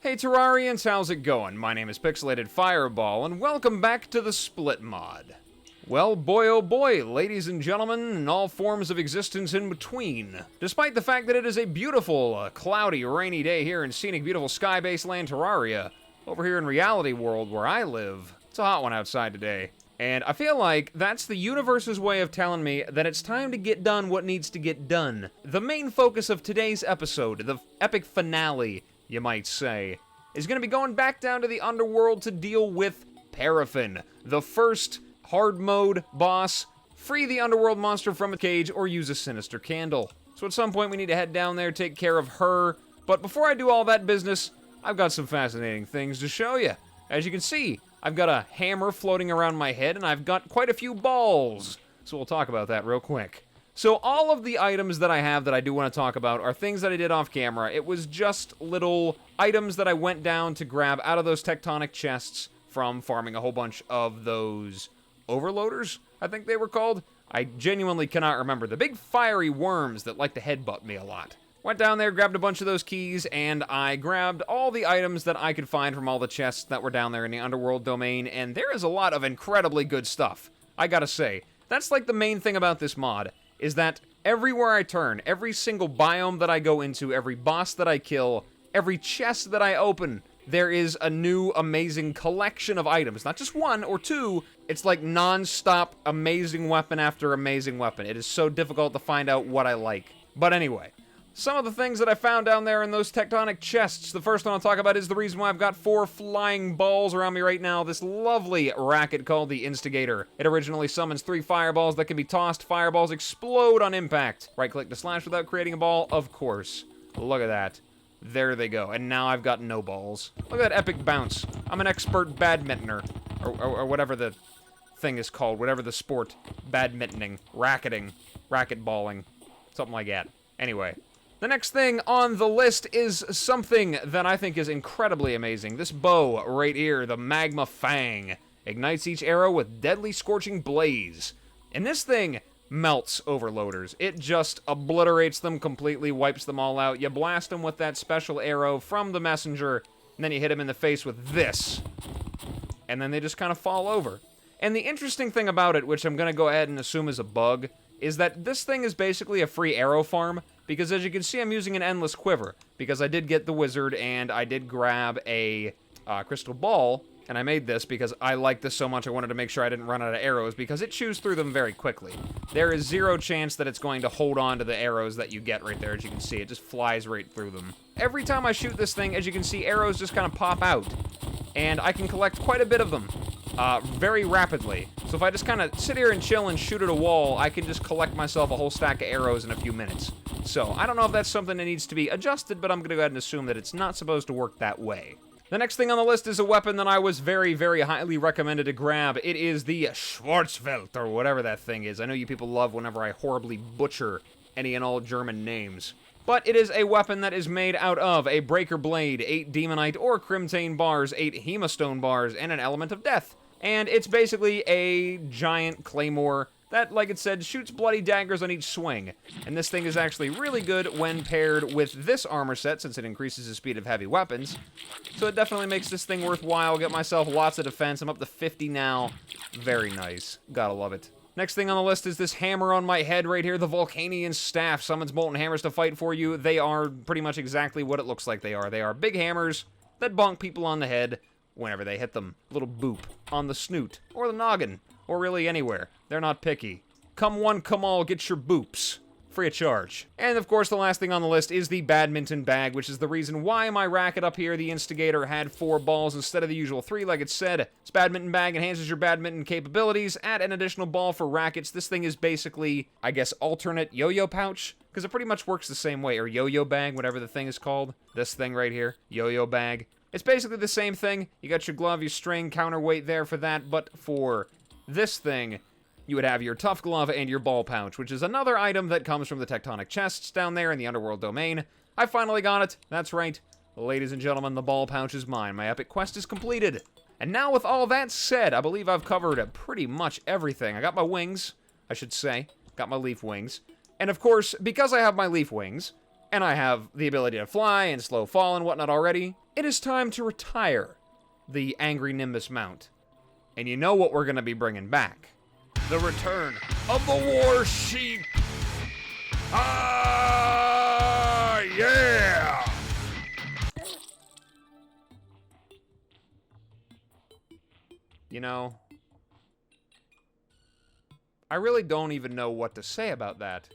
Hey Terrarians, how's it going? My name is Pixelated Fireball, and welcome back to the Split Mod. Well, boy oh boy, ladies and gentlemen, and all forms of existence in between. Despite the fact that it is a beautiful, cloudy, rainy day here in scenic, beautiful sky-based land Terraria, over here in reality world where I live, it's a hot one outside today. And I feel like that's the universe's way of telling me that it's time to get done what needs to get done. The main focus of today's episode, the epic finale, you might say, is going to be going back down to the Underworld to deal with Paraffin, the first hard mode boss, free the Underworld monster from a cage, or use a sinister candle. So at some point we need to head down there, take care of her, but before I do all that business, I've got some fascinating things to show you. As you can see, I've got a hammer floating around my head, and I've got quite a few balls, so we'll talk about that real quick. So all of the items that I have that I do want to talk about are things that I did off camera. It was just little items that I went down to grab out of those tectonic chests from farming a whole bunch of those overloaders, I think they were called. I genuinely cannot remember. The big fiery worms that like to headbutt me a lot. Went down there, grabbed a bunch of those keys, and I grabbed all the items that I could find from all the chests that were down there in the Underworld domain, and there is a lot of incredibly good stuff. I gotta say, that's like the main thing about this mod, is that everywhere I turn, every single biome that I go into, every boss that I kill, every chest that I open, there is a new amazing collection of items. Not just one or two, it's like non-stop amazing weapon after amazing weapon. It is so difficult to find out what I like. But anyway, some of the things that I found down there in those tectonic chests. The first one I'll talk about is the reason why I've got 4 flying balls around me right now. This lovely racket called the Instigator. It originally summons 3 fireballs that can be tossed. Fireballs explode on impact. Right-click to slash without creating a ball, of course. Look at that. There they go. And now I've got no balls. Look at that epic bounce. I'm an expert badmintoner. Or whatever the thing is called. Whatever the sport. Badmintoning. Racketing. Racquetballing. Something like that. Anyway. The next thing on the list is something that I think is incredibly amazing. This bow right here, the Magma Fang, ignites each arrow with deadly scorching blaze. And this thing melts overloaders. It just obliterates them completely, wipes them all out. You blast them with that special arrow from the messenger, and then you hit them in the face with this. And then they just kind of fall over. And the interesting thing about it, which I'm going to go ahead and assume is a bug, is that this thing is basically a free arrow farm, because as you can see I'm using an endless quiver, because I did get the wizard and I did grab a crystal ball, and I made this because I liked this so much I wanted to make sure I didn't run out of arrows, because it chews through them very quickly. There is 0 chance that it's going to hold on to the arrows that you get right there. As you can see, it just flies right through them. Every time I shoot this thing, as you can see, arrows just kind of pop out, and I can collect quite a bit of them. Very rapidly. So if I just kind of sit here and chill and shoot at a wall, I can just collect myself a whole stack of arrows in a few minutes. So I don't know if that's something that needs to be adjusted, but I'm going to go ahead and assume that it's not supposed to work that way. The next thing on the list is a weapon that I was very, very highly recommended to grab. It is the Schwarzwelt, or whatever that thing is. I know you people love whenever I horribly butcher any and all German names. But it is a weapon that is made out of a Breaker Blade, 8 Demonite or Crimtane bars, 8 Hemostone bars, and an Element of Death. And it's basically a giant claymore that, like it said, shoots bloody daggers on each swing. And this thing is actually really good when paired with this armor set, since it increases the speed of heavy weapons. So it definitely makes this thing worthwhile. Get myself lots of defense. I'm up to 50 now. Very nice. Gotta love it. Next thing on the list is this hammer on my head right here, the Volcanian Staff. Summons molten hammers to fight for you. They are pretty much exactly what it looks like they are. They are big hammers that bonk people on the head whenever they hit them. Little boop on the snoot, or the noggin, or really anywhere. They're not picky. Come one, come all, get your boops. Free of charge. And of course, the last thing on the list is the badminton bag, which is the reason why my racket up here, the Instigator, had 4 balls instead of the usual 3, like it said. This badminton bag enhances your badminton capabilities. Add an additional ball for rackets. This thing is basically, I guess, alternate yo-yo pouch, because it pretty much works the same way, or yo-yo bag, whatever the thing is called. This thing right here, yo-yo bag. It's basically the same thing. You got your glove, your string, counterweight there for that, but for this thing, you would have your tough glove and your ball pouch, which is another item that comes from the tectonic chests down there in the Underworld domain. I finally got it. That's right. Ladies and gentlemen, the ball pouch is mine. My epic quest is completed. And now with all that said, I believe I've covered pretty much everything. I got my wings, I should say. Got my leaf wings. And of course, because I have my leaf wings, and I have the ability to fly and slow fall and whatnot already, it is time to retire the Angry Nimbus mount. And you know what we're going to be bringing back? The return of the War Sheep! Ah, yeah! You know, I really don't even know what to say about that.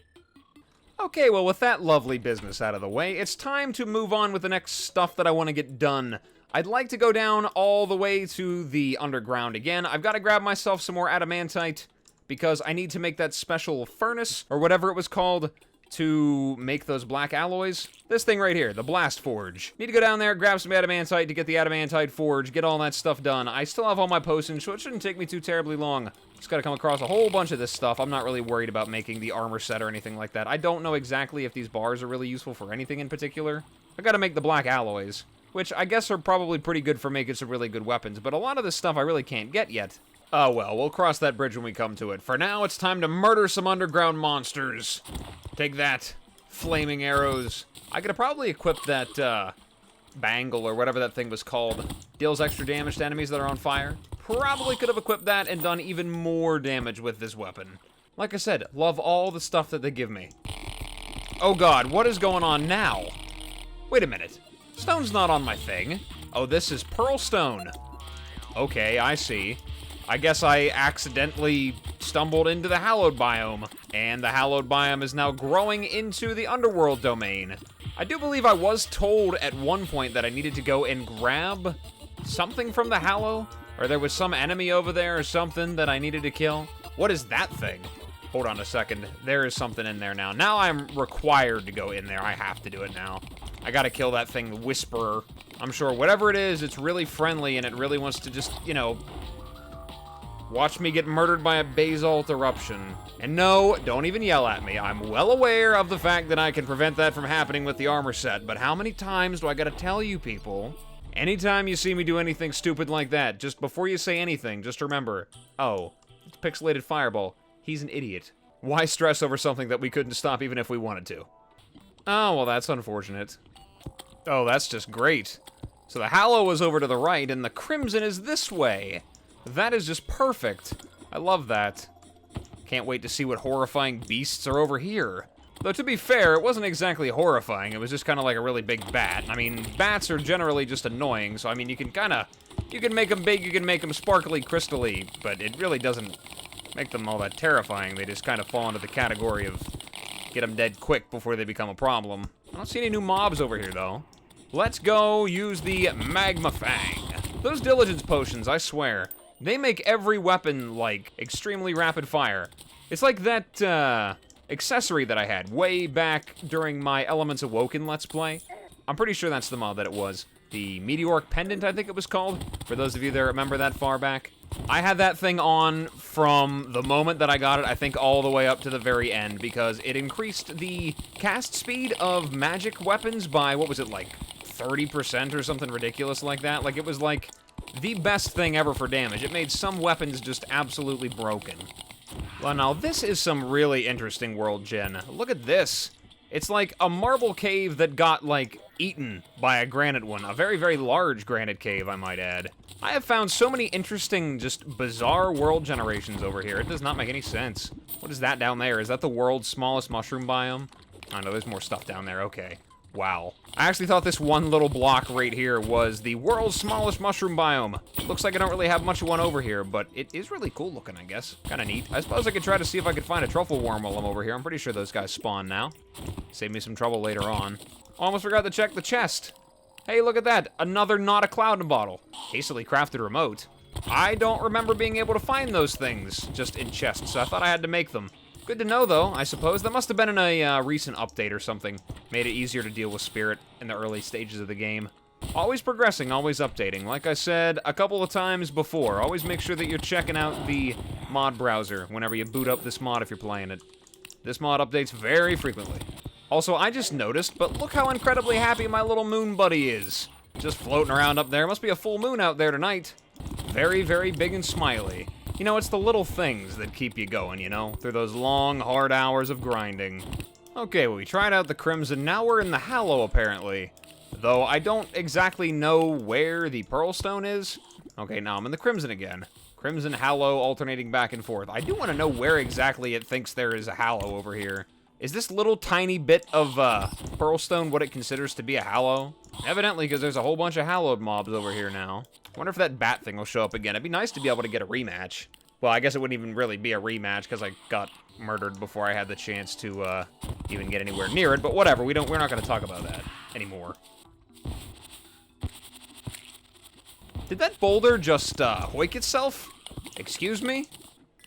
Okay, well, with that lovely business out of the way, it's time to move on with the next stuff that I want to get done. I'd like to go down all the way to the underground again. I've got to grab myself some more adamantite, because I need to make that special furnace, or whatever it was called, to make those black alloys. This thing right here, the Blast Forge. Need to go down there, grab some adamantite to get the adamantite forge, get all that stuff done. I still have all my potions, so it shouldn't take me too terribly long. Just gotta come across a whole bunch of this stuff. I'm not really worried about making the armor set or anything like that. I don't know exactly if these bars are really useful for anything in particular. I gotta make the black alloys, which I guess are probably pretty good for making some really good weapons, but a lot of this stuff I really can't get yet. Oh well, we'll cross that bridge when we come to it. For now, it's time to murder some underground monsters. Take that, flaming arrows. I could have probably equipped that, bangle or whatever that thing was called. Deals extra damage to enemies that are on fire. Probably could have equipped that and done even more damage with this weapon. Like I said, love all the stuff that they give me. Oh god, what is going on now? Wait a minute. Stone's not on my thing. Oh, this is pearl stone. Okay, I see. I guess I accidentally stumbled into the hallowed biome, and the hallowed biome is now growing into the underworld domain. I do believe I was told at one point that I needed to go and grab something from the hallow, or there was some enemy over there or something that I needed to kill. What is that thing? Hold on a second. There is something in there now. Now I'm required to go in there. I have to do it now. I gotta kill that thing, the Whisperer. I'm sure whatever it is, it's really friendly and it really wants to just, you know, watch me get murdered by a basalt eruption. And no, don't even yell at me. I'm well aware of the fact that I can prevent that from happening with the armor set, but how many times do I gotta tell you people? Anytime you see me do anything stupid like that, just before you say anything, just remember, oh, it's Pixelated Fireball. He's an idiot. Why stress over something that we couldn't stop even if we wanted to? Oh, well, that's unfortunate. Oh, that's just great. So the Hallow is over to the right, and the Crimson is this way. That is just perfect. I love that. Can't wait to see what horrifying beasts are over here. Though, to be fair, it wasn't exactly horrifying. It was just kind of like a really big bat. I mean, bats are generally just annoying, so, I mean, you can make them big, you can make them sparkly, crystally, but it really doesn't make them all that terrifying. They just kind of fall into the category of get them dead quick before they become a problem. I don't see any new mobs over here, though. Let's go use the Magma Fang. Those Diligence Potions, I swear, they make every weapon, like, extremely rapid fire. It's like that, accessory that I had way back during my Elements Awoken Let's Play. I'm pretty sure that's the mod that it was. The Meteoric Pendant, I think it was called, for those of you that remember that far back. I had that thing on from the moment that I got it, I think all the way up to the very end, because it increased the cast speed of magic weapons by, what was it, like 30% or something ridiculous like that? Like, it was like the best thing ever for damage. It made some weapons just absolutely broken. Well, now this is some really interesting world gen. Look at this. It's like a marble cave that got, like, eaten by a granite one. A very, very large granite cave, I might add. I have found so many interesting, just bizarre world generations over here. It does not make any sense. What is that down there? Is that the world's smallest mushroom biome? Oh, no, there's more stuff down there. Okay. Wow. I actually thought this one little block right here was the world's smallest mushroom biome. Looks like I don't really have much of one over here, but it is really cool looking, I guess. Kind of neat. I suppose I could try to see if I could find a truffle worm while I'm over here. I'm pretty sure those guys spawn now. Save me some trouble later on. Almost forgot to check the chest. Hey, look at that. Another not a cloud bottle. Hastily crafted remote. I don't remember being able to find those things just in chests, so I thought I had to make them. Good to know, though, I suppose. That must have been in a recent update or something. Made it easier to deal with Spirit in the early stages of the game. Always progressing, always updating. Like I said a couple of times before, always make sure that you're checking out the mod browser whenever you boot up this mod if you're playing it. This mod updates very frequently. Also, I just noticed, but look how incredibly happy my little moon buddy is. Just floating around up there. Must be a full moon out there tonight. Very, very big and smiley. You know, it's the little things that keep you going, you know? Through those long, hard hours of grinding. Okay, well, we tried out the Crimson. Now we're in the Hallow, apparently. Though I don't exactly know where the Pearlstone is. Okay, now I'm in the Crimson again. Crimson, Hallow, alternating back and forth. I do want to know where exactly it thinks there is a Hallow over here. Is this little tiny bit of Pearlstone what it considers to be a Hallow? Evidently, because there's a whole bunch of Hallowed mobs over here now. I wonder if that bat thing will show up again. It'd be nice to be able to get a rematch. Well, I guess it wouldn't even really be a rematch because I got murdered before I had the chance to even get anywhere near it. But whatever, we're not going to talk about that anymore. Did that boulder just hoik itself? Excuse me?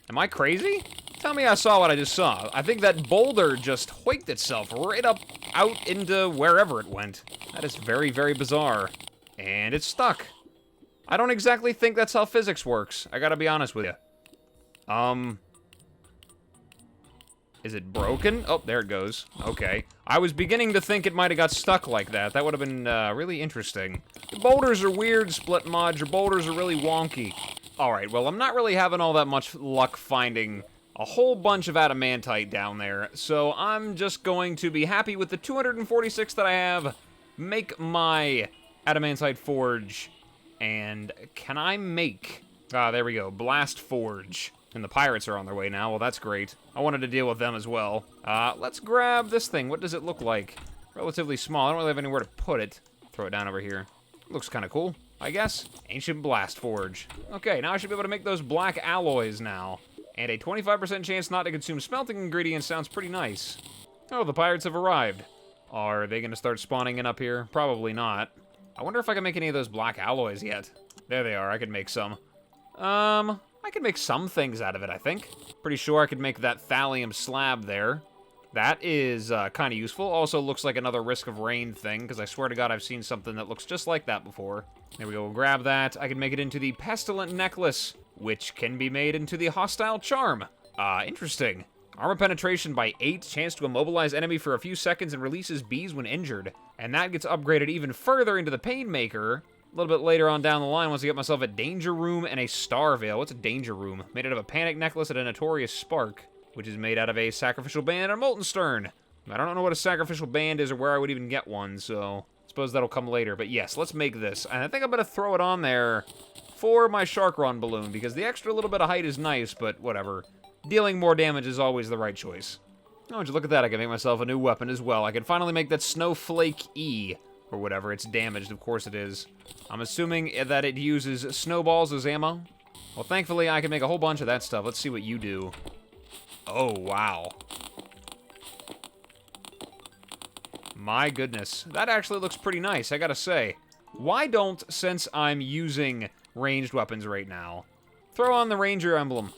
Am I crazy? Tell me I saw what I just saw. I think that boulder just hoiked itself right up out into wherever it went. That is very, very bizarre. And it's stuck. I don't exactly think that's how physics works. I gotta be honest with you. Is it broken? Oh, there it goes. Okay. I was beginning to think it might have got stuck like that. That would have been really interesting. The boulders are weird, Split Mod. Your boulders are really wonky. Alright, well, I'm not really having all that much luck finding a whole bunch of adamantite down there, so I'm just going to be happy with the 246 that I have, make my adamantite forge, and can I make... Ah, there we go, blast forge. And the pirates are on their way now. Well, that's great. I wanted to deal with them as well. Let's grab this thing. What does it look like? Relatively small. I don't really have anywhere to put it. Throw it down over here. Looks kind of cool, I guess. Ancient Blast Forge. Okay, now I should be able to make those black alloys now. And a 25% chance not to consume smelting ingredients sounds pretty nice. Oh, the pirates have arrived. Are they going to start spawning in up here? Probably not. I wonder if I can make any of those black alloys yet. There they are. I could make some. I could make some things out of it, I think. Pretty sure I could make that thallium slab there. That is kind of useful. Also looks like another Risk of Rain thing, because I swear to God I've seen something that looks just like that before. There we go, we'll grab that. I can make it into the Pestilent Necklace, which can be made into the Hostile Charm. Interesting. Armor penetration by 8, chance to immobilize enemy for a few seconds and releases bees when injured. And that gets upgraded even further into the Painmaker. A little bit later on down the line, once I get myself a Danger Room and a Star Veil. What's a Danger Room? Made out of a Panic Necklace and a Notorious Spark, which is made out of a Sacrificial Band and a Molten Stern. I don't know what a Sacrificial Band is or where I would even get one, so I suppose that'll come later. But yes, let's make this. And I think I'm going to throw it on there for my Sharkron balloon, because the extra little bit of height is nice, but whatever. Dealing more damage is always the right choice. Oh, would you look at that? I can make myself a new weapon as well. I can finally make that Snowflake E. Or whatever, it's damaged, of course it is. I'm assuming that it uses snowballs as ammo. Well, thankfully, I can make a whole bunch of that stuff. Let's see what you do. Oh, wow. My goodness. That actually looks pretty nice, I gotta say. Why don't, since I'm using ranged weapons right now, throw on the Ranger emblem.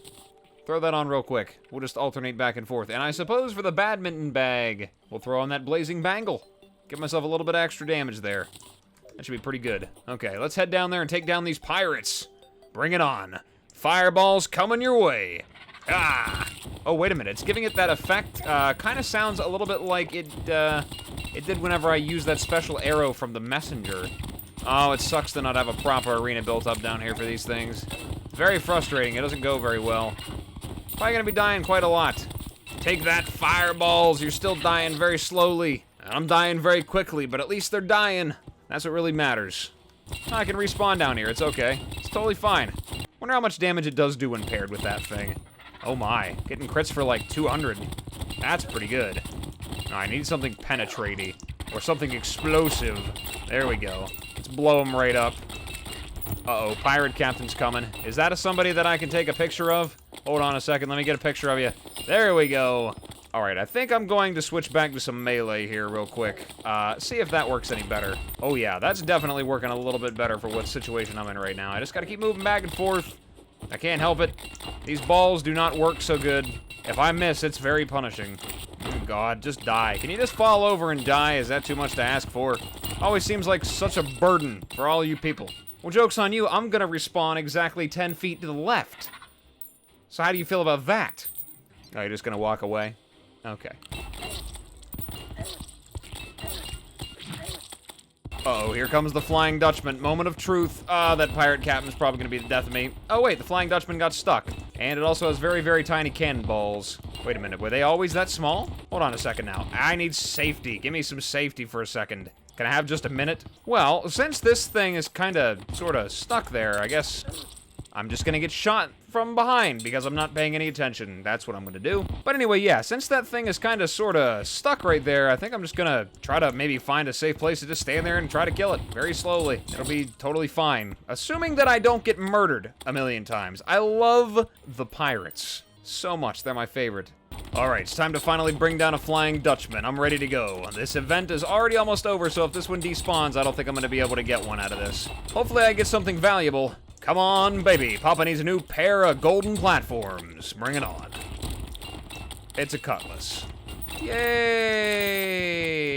Throw that on real quick. We'll just alternate back and forth. And I suppose for the badminton bag, we'll throw on that blazing bangle. Give myself a little bit of extra damage there. That should be pretty good. Okay, let's head down there and take down these pirates. Bring it on. Fireballs coming your way. Ah! Oh, wait a minute. It's giving it that effect. Kind of sounds a little bit like it did whenever I used that special arrow from the messenger. Oh, it sucks to not have a proper arena built up down here for these things. Very frustrating. It doesn't go very well. Probably gonna be dying quite a lot. Take that, fireballs. You're still dying very slowly. I'm dying very quickly, but at least they're dying. That's what really matters. I can respawn down here. It's okay. It's totally fine. Wonder how much damage it does do when paired with that thing. Oh my. Getting crits for like 200. That's pretty good. Oh, I need something penetrating. Or something explosive. There we go. Let's blow him right up. Uh-oh. Pirate Captain's coming. Is that somebody that I can take a picture of? Hold on a second. Let me get a picture of you. There we go. Alright, I think I'm going to switch back to some melee here real quick. See if that works any better. Oh yeah, that's definitely working a little bit better for what situation I'm in right now. I just gotta keep moving back and forth. I can't help it. These balls do not work so good. If I miss, it's very punishing. Oh God, just die. Can you just fall over and die? Is that too much to ask for? Always seems like such a burden for all you people. Well, joke's on you. I'm gonna respawn exactly 10 feet to the left. So how do you feel about that? Oh, you're just gonna walk away? Okay. Uh-oh, here comes the Flying Dutchman. Moment of truth. Ah, that pirate captain's probably gonna be the death of me. Oh wait, the Flying Dutchman got stuck. And it also has very, very tiny cannonballs. Wait a minute, were they always that small? Hold on a second now. I need safety. Give me some safety for a second. Can I have just a minute? Well, since this thing is kind of, sort of stuck there, I guess I'm just gonna get shot from behind because I'm not paying any attention. That's what I'm gonna do. But anyway, yeah, since that thing is kind of, sort of stuck right there, I think I'm just gonna try to maybe find a safe place to just stand there and try to kill it very slowly. It'll be totally fine. Assuming that I don't get murdered a million times. I love the pirates so much. They're my favorite. Alright, it's time to finally bring down a Flying Dutchman. I'm ready to go. This event is already almost over, so if this one despawns, I don't think I'm gonna be able to get one out of this. Hopefully I get something valuable. Come on, baby. Papa needs a new pair of golden platforms. Bring it on. It's a cutlass. Yay!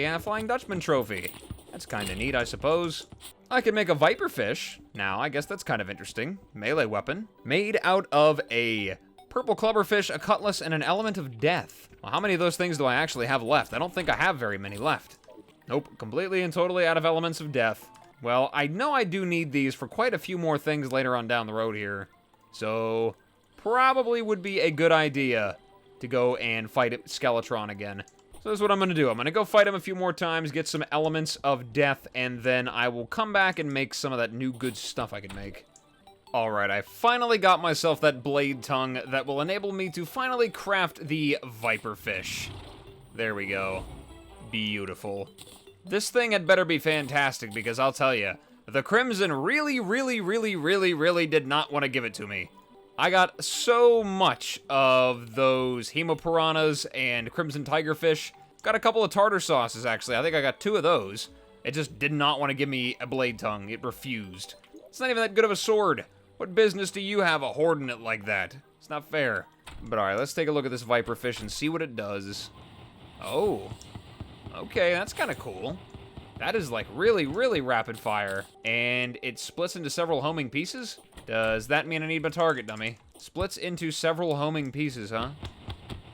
And a Flying Dutchman trophy. That's kind of neat, I suppose. I can make a Viperfish. Now, I guess that's kind of interesting. Melee weapon. Made out of a purple clubberfish, a cutlass, and an element of death. Well, how many of those things do I actually have left? I don't think I have very many left. Nope, completely and totally out of elements of death. Well, I know I do need these for quite a few more things later on down the road here. So, probably would be a good idea to go and fight Skeletron again. So that's what I'm going to do. I'm going to go fight him a few more times, get some elements of death, and then I will come back and make some of that new good stuff I can make. Alright, I finally got myself that blade tongue that will enable me to finally craft the Viperfish. There we go. Beautiful. This thing had better be fantastic because I'll tell you, the Crimson really did not want to give it to me. I got so much of those Hemopiranhas and Crimson Tigerfish. Got a couple of tartar sauces, actually. I think I got 2 of those. It just did not want to give me a blade tongue. It refused. It's not even that good of a sword. What business do you have hoarding it like that? It's not fair. But alright, let's take a look at this Viperfish and see what it does. Oh. Okay, that's kind of cool. That is like really rapid fire. And it splits into several homing pieces? Does that mean I need my target dummy? Splits into several homing pieces, huh?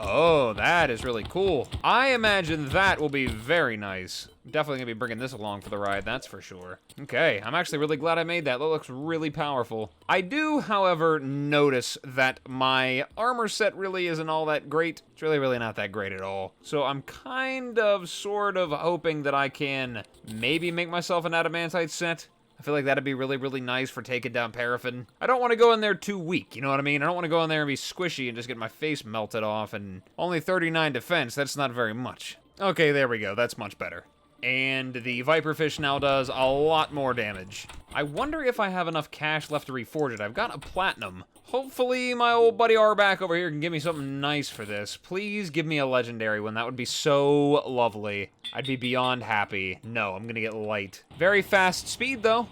Oh, that is really cool. I imagine that will be very nice. Definitely gonna be bringing this along for the ride, that's for sure. Okay, I'm actually really glad I made that. That looks really powerful. I do, however, notice that my armor set really isn't all that great. It's really not that great at all. So I'm kind of, sort of hoping that I can maybe make myself an adamantite set. I feel like that'd be really nice for taking down Paraffin. I don't want to go in there too weak, you know what I mean? I don't want to go in there and be squishy and just get my face melted off, and only 39 defense, that's not very much. Okay, there we go, that's much better. And the Viperfish now does a lot more damage. I wonder if I have enough cash left to reforge it. I've got a platinum. Hopefully my old buddy Arback over here can give me something nice for this. Please give me a legendary one. That would be so lovely. I'd be beyond happy. No, I'm gonna get light. Very fast speed, though.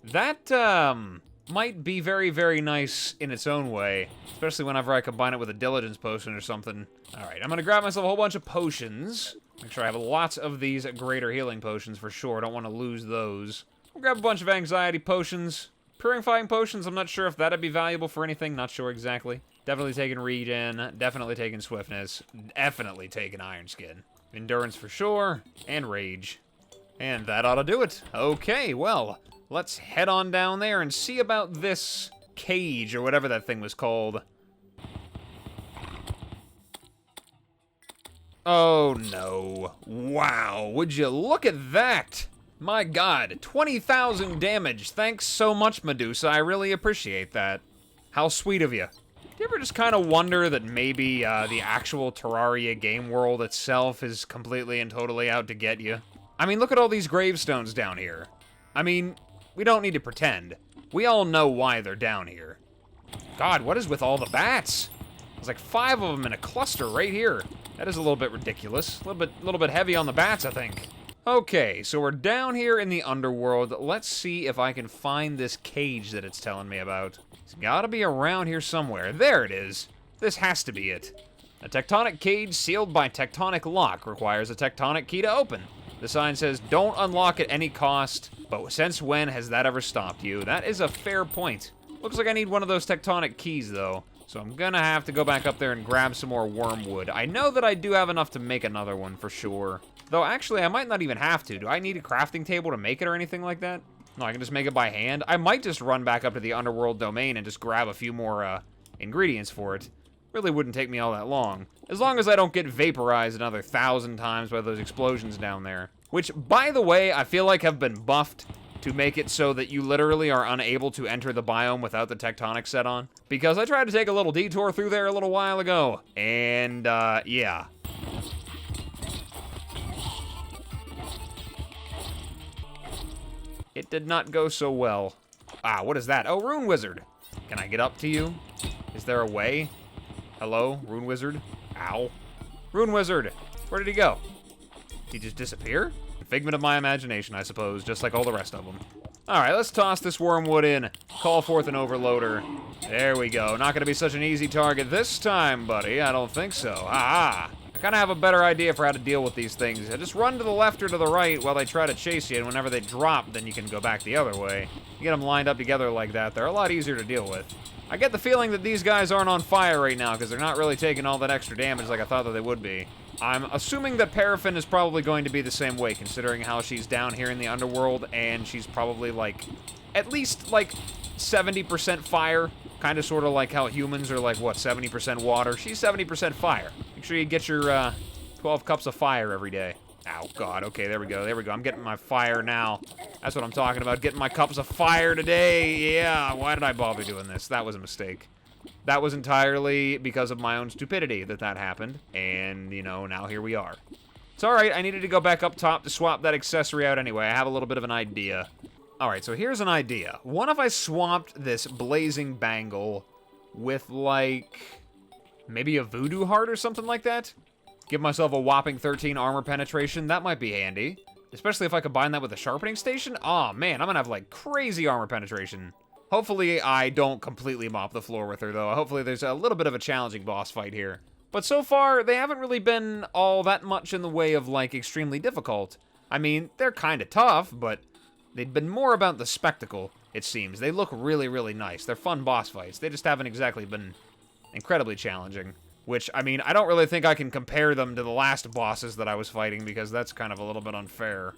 That, might be very nice in its own way. Especially whenever I combine it with a diligence potion or something. Alright, I'm gonna grab myself a whole bunch of potions. Make sure I have lots of these greater healing potions for sure. I don't want to lose those. We'll grab a bunch of anxiety potions. Purifying potions, I'm not sure if that'd be valuable for anything. Not sure exactly. Definitely taking regen. Definitely taking swiftness. Definitely taking iron skin. Endurance for sure. And rage. And that ought to do it. Okay, well, let's head on down there and see about this cage or whatever that thing was called. Oh no. Wow, would you look at that? My god, 20,000 damage. Thanks so much, Medusa. I really appreciate that. How sweet of you. Do you ever just kind of wonder that maybe the actual Terraria game world itself is completely and totally out to get you? I mean, look at all these gravestones down here. I mean, we don't need to pretend. We all know why they're down here. God, what is with all the bats? There's like 5 of them in a cluster right here. That is a little bit ridiculous. A little bit heavy on the bats, I think. Okay, so we're down here in the Underworld. Let's see if I can find this cage that it's telling me about. It's gotta be around here somewhere. There it is. This has to be it. A tectonic cage sealed by tectonic lock requires a tectonic key to open. The sign says, don't unlock at any cost, but since when has that ever stopped you? That is a fair point. Looks like I need one of those tectonic keys, though. So I'm gonna have to go back up there and grab some more wormwood. I know that I do have enough to make another one for sure. Though actually, I might not even have to. Do I need a crafting table to make it or anything like that? No, I can just make it by hand. I might just run back up to the Underworld domain and just grab a few more ingredients for it. Really wouldn't take me all that long. As long as I don't get vaporized another 1,000 times by those explosions down there. Which, by the way, I feel like have been buffed to make it so that you literally are unable to enter the biome without the tectonic set on. Because I tried to take a little detour through there a little while ago, and, yeah. It did not go so well. Ah, what is that? Oh, Rune Wizard. Can I get up to you? Is there a way? Hello, Rune Wizard? Ow. Rune Wizard! Where did he go? Did he just disappear? Figment of my imagination, I suppose, just like all the rest of them. Alright, let's toss this wormwood in. Call forth an overloader. There we go. Not gonna be such an easy target this time, buddy. I don't think so. Ah! I kinda have a better idea for how to deal with these things. Just run to the left or to the right while they try to chase you, and whenever they drop, then you can go back the other way. You get them lined up together like that, they're a lot easier to deal with. I get the feeling that these guys aren't on fire right now, because they're not really taking all that extra damage like I thought that they would be. I'm assuming that Paraffin is probably going to be the same way, considering how she's down here in the Underworld, and she's probably, like, at least, like, 70% fire. Kind of sort of like how humans are, like, what, 70% water? She's 70% fire. Make sure you get your, 12 cups of fire every day. Ow, God, okay, there we go, there we go. I'm getting my fire now. That's what I'm talking about, getting my cups of fire today. Yeah, why did I bother doing this? That was a mistake. That was entirely because of my own stupidity that happened, and, you know, now here we are. It's alright, I needed to go back up top to swap that accessory out anyway. I have a little bit of an idea. Alright, so here's an idea. What if I swapped this blazing bangle with, like, maybe a voodoo heart or something like that? Give myself a whopping 13 armor penetration. That might be handy. Especially if I combine that with a sharpening station. Aw, man, I'm gonna have, like, crazy armor penetration. Hopefully I don't completely mop the floor with her, though. Hopefully there's a little bit of a challenging boss fight here. But so far, they haven't really been all that much in the way of, like, extremely difficult. I mean, they're kind of tough, but they've been more about the spectacle, it seems. They look really, really nice. They're fun boss fights. They just haven't exactly been incredibly challenging. Which, I mean, I don't really think I can compare them to the last bosses that I was fighting, because that's kind of a little bit unfair.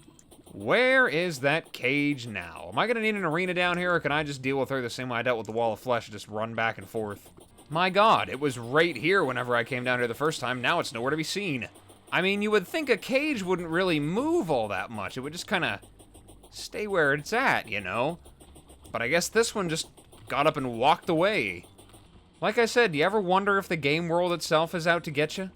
Where is that cage now? Am I going to need an arena down here, or can I just deal with her the same way I dealt with the Wall of Flesh, just run back and forth? My God, it was right here whenever I came down here the first time. Now it's nowhere to be seen. I mean, you would think a cage wouldn't really move all that much. It would just kind of stay where it's at, you know? But I guess this one just got up and walked away. Like I said, do you ever wonder if the game world itself is out to get you?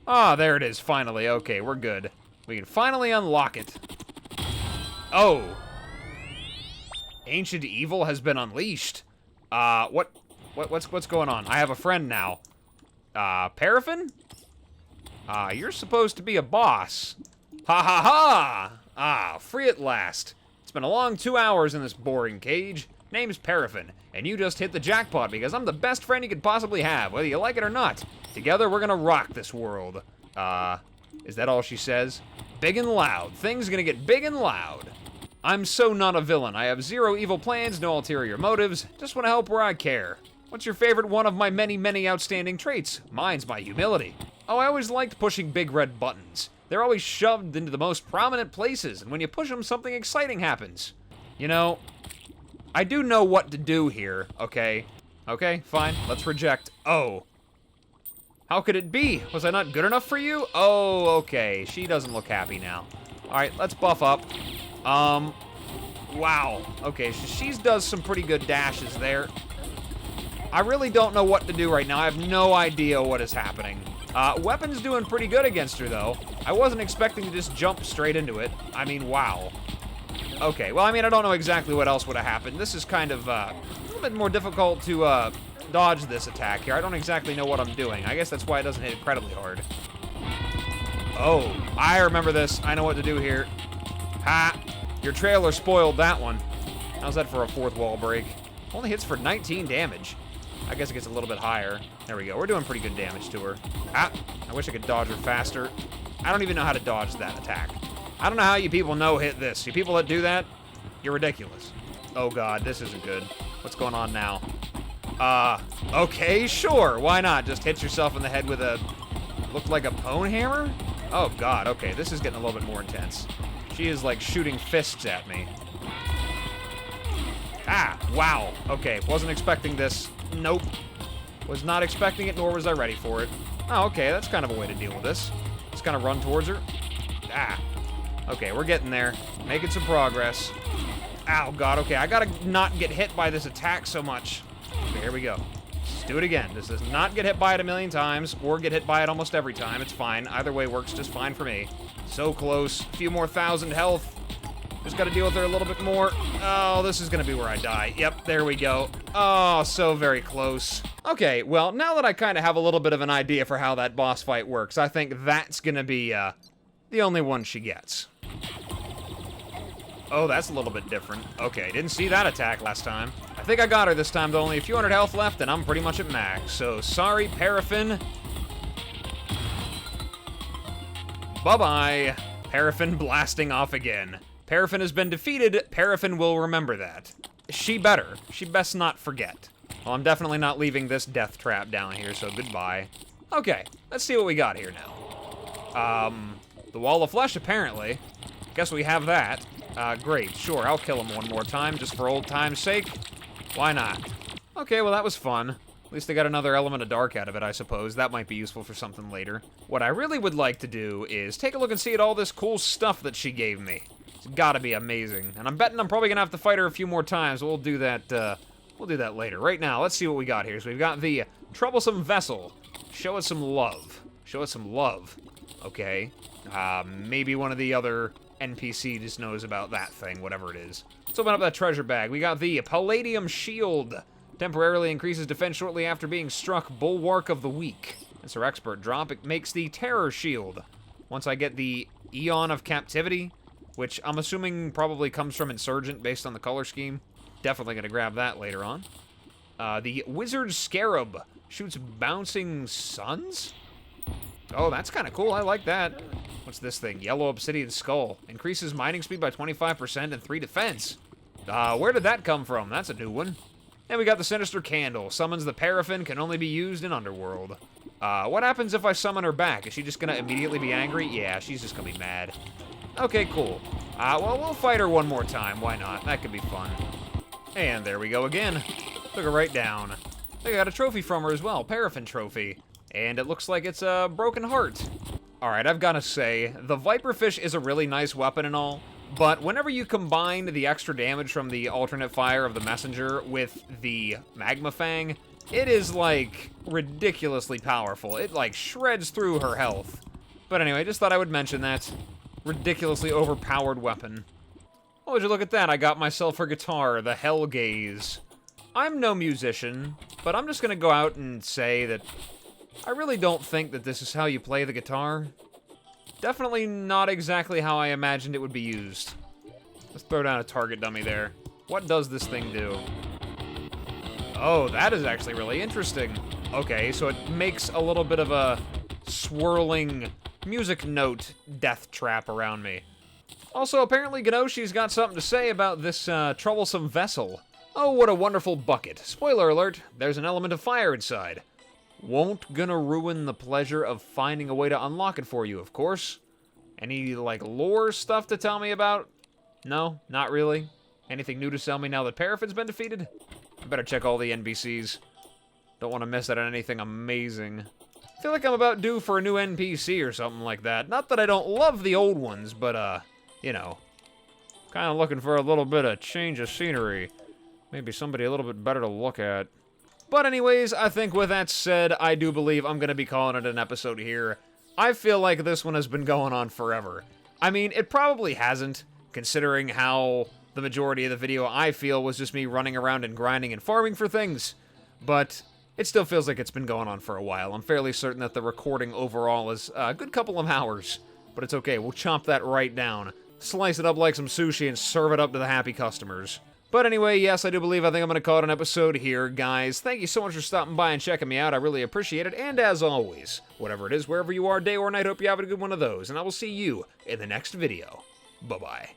Ah, there it is, finally. Okay, we're good. We can finally unlock it. Oh. Ancient evil has been unleashed. What's going on? I have a friend now. Paraffin? You're supposed to be a boss. Ha ha ha! Ah, free at last. It's been a long 2 hours in this boring cage. Name's Paraffin, and you just hit the jackpot because I'm the best friend you could possibly have, whether you like it or not. Together, we're gonna rock this world. Is that all she says? Big and loud. Things gonna get big and loud. I'm so not a villain. I have zero evil plans, no ulterior motives. Just want to help where I care. What's your favorite one of my many, many outstanding traits? Mine's my humility. Oh, I always liked pushing big red buttons. They're always shoved into the most prominent places, and when you push them, something exciting happens. You know, I do know what to do here, okay? Okay, fine, let's reject. Oh. How could it be? Was I not good enough for you? Oh, okay, she doesn't look happy now. Alright, let's buff up. Wow. Okay, she does some pretty good dashes there. I really don't know what to do right now. I have no idea what is happening. Weapon's doing pretty good against her, though. I wasn't expecting to just jump straight into it. I mean, wow. Okay, well, I mean, I don't know exactly what else would have happened. This is kind of, a little bit more difficult to, dodge this attack here. I don't exactly know what I'm doing. I guess that's why it doesn't hit incredibly hard. Oh, I remember this. I know what to do here. Ha! Your trailer spoiled that one. How's that for a fourth wall break? Only hits for 19 damage. I guess it gets a little bit higher. There we go. We're doing pretty good damage to her. Ah! I wish I could dodge her faster. I don't even know how to dodge that attack. I don't know how you people hit this. You people that do that, you're ridiculous. Oh God, this isn't good. What's going on now? Okay, sure. Why not? Just hit yourself in the head with a... looked like a pwn hammer? Oh God, okay. This is getting a little bit more intense. She is, like, shooting fists at me. Ah, wow. Okay, wasn't expecting this. Nope. Was not expecting it, nor was I ready for it. Oh, okay, that's kind of a way to deal with this. Just kind of run towards her. Ah. Okay, we're getting there. Making some progress. Ow, God, okay, I gotta not get hit by this attack so much. Okay, here we go. Let's do it again. This does not get hit by it a million times, or get hit by it almost every time. It's fine. Either way works just fine for me. So close. A few more 1,000 health. Just gotta deal with her a little bit more. Oh, this is gonna be where I die. Yep, there we go. Oh, so very close. Okay, well, now that I kind of have a little bit of an idea for how that boss fight works, I think that's gonna be, the only one she gets. Oh, that's a little bit different. Okay, didn't see that attack last time. I think I got her this time, though. Only a few hundred health left, and I'm pretty much at max. So, sorry, Paraffin. Bye-bye. Paraffin blasting off again. Paraffin has been defeated. Paraffin will remember that. She better. She best not forget. Well, I'm definitely not leaving this death trap down here, so goodbye. Okay, let's see what we got here now. The Wall of Flesh, apparently. Guess we have that. Great, sure, I'll kill him one more time, just for old time's sake. Why not? Okay, well, that was fun. At least I got another element of dark out of it, I suppose. That might be useful for something later. What I really would like to do is take a look and see at all this cool stuff that she gave me. It's gotta be amazing. And I'm betting I'm probably gonna have to fight her a few more times. We'll do that, later. Right now, let's see what we got here. So we've got the Troublesome Vessel. Show us some love. Show us some love. Okay. Maybe one of the other NPC just knows about that thing, whatever it is. Let's open up that treasure bag. We got the Palladium Shield. Temporarily increases defense shortly after being struck. Bulwark of the Weak. That's our expert drop. It makes the Terror Shield. Once I get the Eon of Captivity, which I'm assuming probably comes from Insurgent based on the color scheme. Definitely going to grab that later on. The Wizard Scarab shoots bouncing suns? Oh, that's kind of cool. I like that. What's this thing? Yellow Obsidian Skull. Increases mining speed by 25% and 3 defense. Where did that come from? That's a new one. And we got the Sinister Candle. Summons the Paraffin, can only be used in Underworld. What happens if I summon her back? Is she just gonna immediately be angry? Yeah, she's just gonna be mad. Okay, cool. Well, we'll fight her one more time. Why not? That could be fun. And there we go again. Took her right down. I think I got a trophy from her as well. Paraffin trophy. And it looks like it's a broken heart. Alright, I've got to say, the Viperfish is a really nice weapon and all, but whenever you combine the extra damage from the alternate fire of the Messenger with the Magma Fang, it is, like, ridiculously powerful. It, like, shreds through her health. But anyway, just thought I would mention that. Ridiculously overpowered weapon. Oh, would you look at that? I got myself her guitar, the Hellgaze. I'm no musician, but I'm just gonna go out and say that I really don't think that this is how you play the guitar. Definitely not exactly how I imagined it would be used. Let's throw down a target dummy there. What does this thing do? Oh, that is actually really interesting. Okay, so it makes a little bit of a swirling music note death trap around me. Also, apparently Genoshi's got something to say about this troublesome vessel. Oh, what a wonderful bucket. Spoiler alert, there's an element of fire inside. Won't gonna ruin the pleasure of finding a way to unlock it for you, of course. Any, like, lore stuff to tell me about? No, not really. Anything new to sell me now that Paraffin's been defeated? I better check all the NPCs. Don't want to miss out on anything amazing. I feel like I'm about due for a new NPC or something like that. Not that I don't love the old ones, but, you know, kind of looking for a little bit of change of scenery. Maybe somebody a little bit better to look at. But anyways, I think with that said, I do believe I'm going to be calling it an episode here. I feel like this one has been going on forever. I mean, it probably hasn't, considering how the majority of the video I feel was just me running around and grinding and farming for things. But it still feels like it's been going on for a while. I'm fairly certain that the recording overall is a good couple of hours. But it's okay, we'll chomp that right down. Slice it up like some sushi and serve it up to the happy customers. But anyway, yes, I think I'm going to call it an episode here, guys. Thank you so much for stopping by and checking me out. I really appreciate it. And as always, whatever it is, wherever you are, day or night, hope you have a good one of those. And I will see you in the next video. Bye-bye.